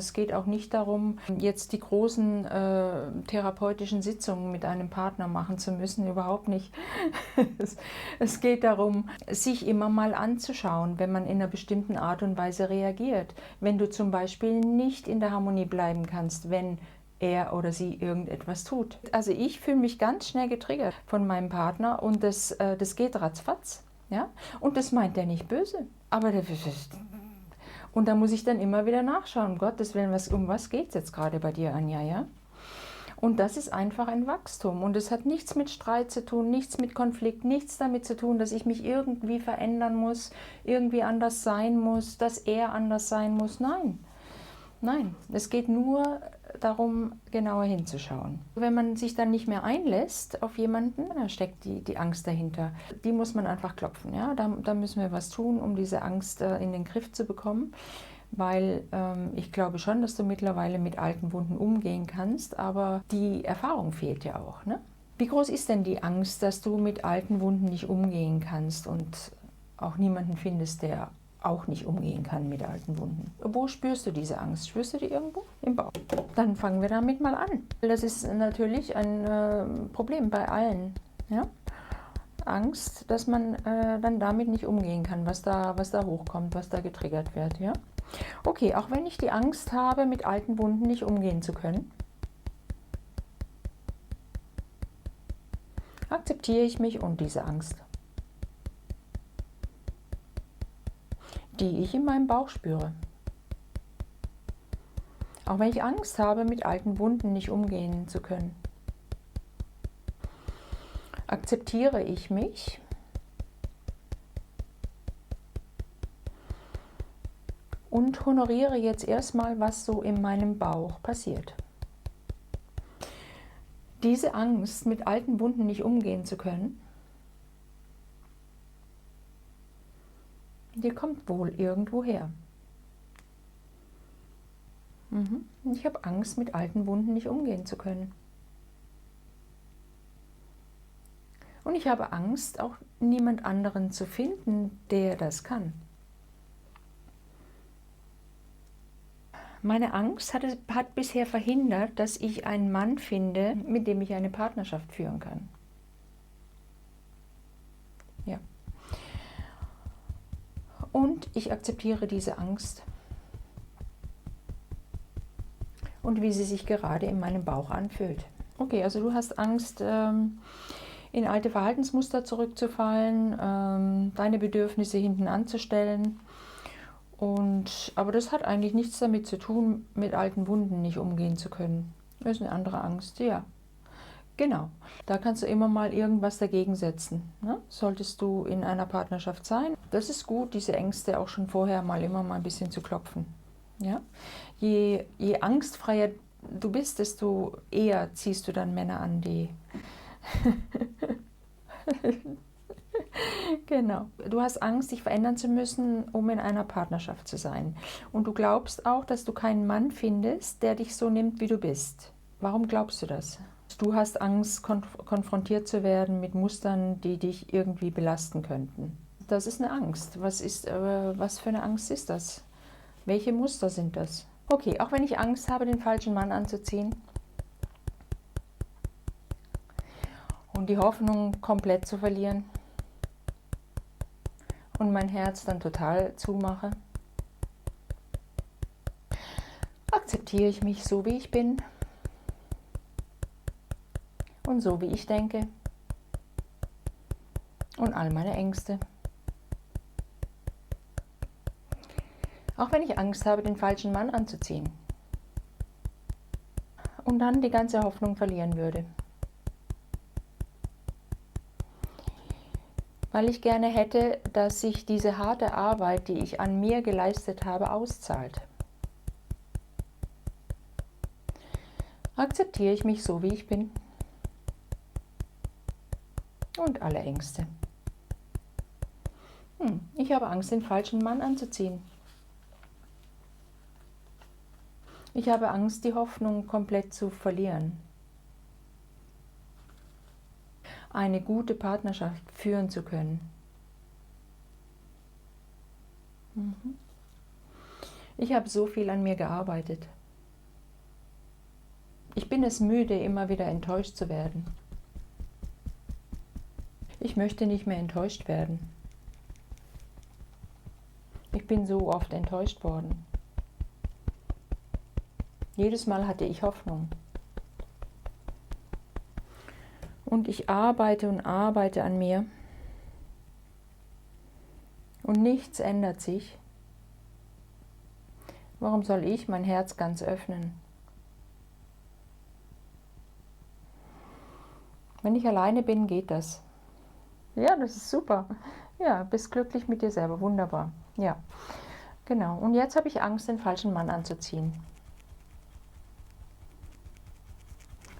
Es geht auch nicht darum, jetzt die großen therapeutischen Sitzungen mit einem Partner machen zu müssen, überhaupt nicht. Es geht darum, sich immer mal anzuschauen, wenn man in einer bestimmten Art und Weise reagiert. Wenn du zum Beispiel nicht in der Harmonie bleiben kannst, wenn er oder sie irgendetwas tut. Also ich fühle mich ganz schnell getriggert von meinem Partner und das geht ratzfatz. Ja? Und das meint er nicht böse. Aber und da muss ich dann immer wieder nachschauen, um Gottes Willen, um was geht es jetzt gerade bei dir, Anja, ja? Und das ist einfach ein Wachstum. Und es hat nichts mit Streit zu tun, nichts mit Konflikt, nichts damit zu tun, dass ich mich irgendwie verändern muss, irgendwie anders sein muss, dass er anders sein muss. Nein, nein. Es geht nur darum, genauer hinzuschauen. Wenn man sich dann nicht mehr einlässt auf jemanden, da steckt die Angst dahinter. Die muss man einfach klopfen. Ja? Da müssen wir was tun, um diese Angst in den Griff zu bekommen. Weil ich glaube schon, dass du mittlerweile mit alten Wunden umgehen kannst, aber die Erfahrung fehlt ja auch. Ne? Wie groß ist denn die Angst, dass du mit alten Wunden nicht umgehen kannst und auch niemanden findest, der auch nicht umgehen kann mit alten Wunden? Wo spürst du diese Angst? Spürst du die irgendwo? Im Bauch. Dann fangen wir damit mal an. Das ist natürlich ein Problem bei allen. Ja? Angst, dass man dann damit nicht umgehen kann, was da hochkommt, was da getriggert wird. Ja? Okay, auch wenn ich die Angst habe, mit alten Wunden nicht umgehen zu können, akzeptiere ich mich und diese Angst, die ich in meinem Bauch spüre. Auch wenn ich Angst habe, mit alten Wunden nicht umgehen zu können, akzeptiere ich mich und honoriere jetzt erstmal, was so in meinem Bauch passiert. Diese Angst, mit alten Wunden nicht umgehen zu können, die kommt wohl irgendwo her. Ich habe Angst, mit alten Wunden nicht umgehen zu können. Und ich habe Angst, auch niemand anderen zu finden, der das kann. Meine Angst hat bisher verhindert, dass ich einen Mann finde, mit dem ich eine Partnerschaft führen kann. Ja. Und ich akzeptiere diese Angst und wie sie sich gerade in meinem Bauch anfühlt. Okay, also du hast Angst, in alte Verhaltensmuster zurückzufallen, deine Bedürfnisse hinten anzustellen. Aber das hat eigentlich nichts damit zu tun, mit alten Wunden nicht umgehen zu können. Das ist eine andere Angst, ja. Genau, da kannst du immer mal irgendwas dagegen setzen. Ne? Solltest du in einer Partnerschaft sein, das ist gut, diese Ängste auch schon vorher immer mal ein bisschen zu klopfen. Ja? Je angstfreier du bist, desto eher ziehst du dann Männer an, die... Genau. Du hast Angst, dich verändern zu müssen, um in einer Partnerschaft zu sein. Und du glaubst auch, dass du keinen Mann findest, der dich so nimmt, wie du bist. Warum glaubst du das? Du hast Angst, konfrontiert zu werden mit Mustern, die dich irgendwie belasten könnten. Das ist eine Angst. Was für eine Angst ist das? Welche Muster sind das? Okay, auch wenn ich Angst habe, den falschen Mann anzuziehen und die Hoffnung komplett zu verlieren und mein Herz dann total zumache, akzeptiere ich mich so, wie ich bin und so, wie ich denke und all meine Ängste. Auch wenn ich Angst habe, den falschen Mann anzuziehen und dann die ganze Hoffnung verlieren würde. Weil ich gerne hätte, dass sich diese harte Arbeit, die ich an mir geleistet habe, auszahlt. Akzeptiere ich mich so, wie ich bin und alle Ängste. Ich habe Angst, den falschen Mann anzuziehen. Ich habe Angst, die Hoffnung komplett zu verlieren. Eine gute Partnerschaft führen zu können. Ich habe so viel an mir gearbeitet. Ich bin es müde, immer wieder enttäuscht zu werden. Ich möchte nicht mehr enttäuscht werden. Ich bin so oft enttäuscht worden. Jedes Mal hatte ich Hoffnung. Und ich arbeite und arbeite an mir. Und nichts ändert sich. Warum soll ich mein Herz ganz öffnen? Wenn ich alleine bin, geht das. Ja, das ist super. Ja, bist glücklich mit dir selber. Wunderbar. Ja, genau. Und jetzt habe ich Angst, den falschen Mann anzuziehen.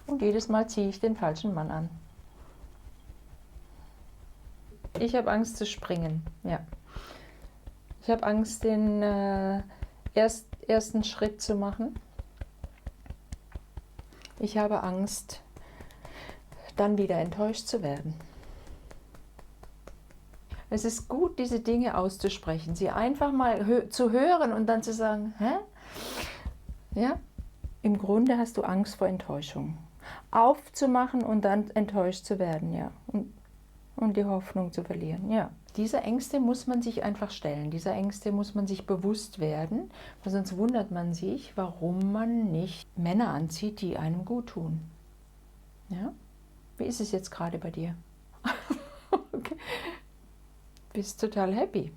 Und jedes Mal ziehe ich den falschen Mann an. Ich habe Angst zu springen. Ja. Ich habe Angst, den ersten Schritt zu machen. Ich habe Angst, dann wieder enttäuscht zu werden. Es ist gut, diese Dinge auszusprechen, sie einfach mal zu hören und dann zu sagen, hä? Ja, im Grunde hast du Angst vor Enttäuschung. Aufzumachen und dann enttäuscht zu werden, ja. Und die Hoffnung zu verlieren, ja. Diese Ängste muss man sich einfach stellen, diese Ängste muss man sich bewusst werden, weil sonst wundert man sich, warum man nicht Männer anzieht, die einem gut tun. Ja? Wie ist es jetzt gerade bei dir? Okay. Bist total happy.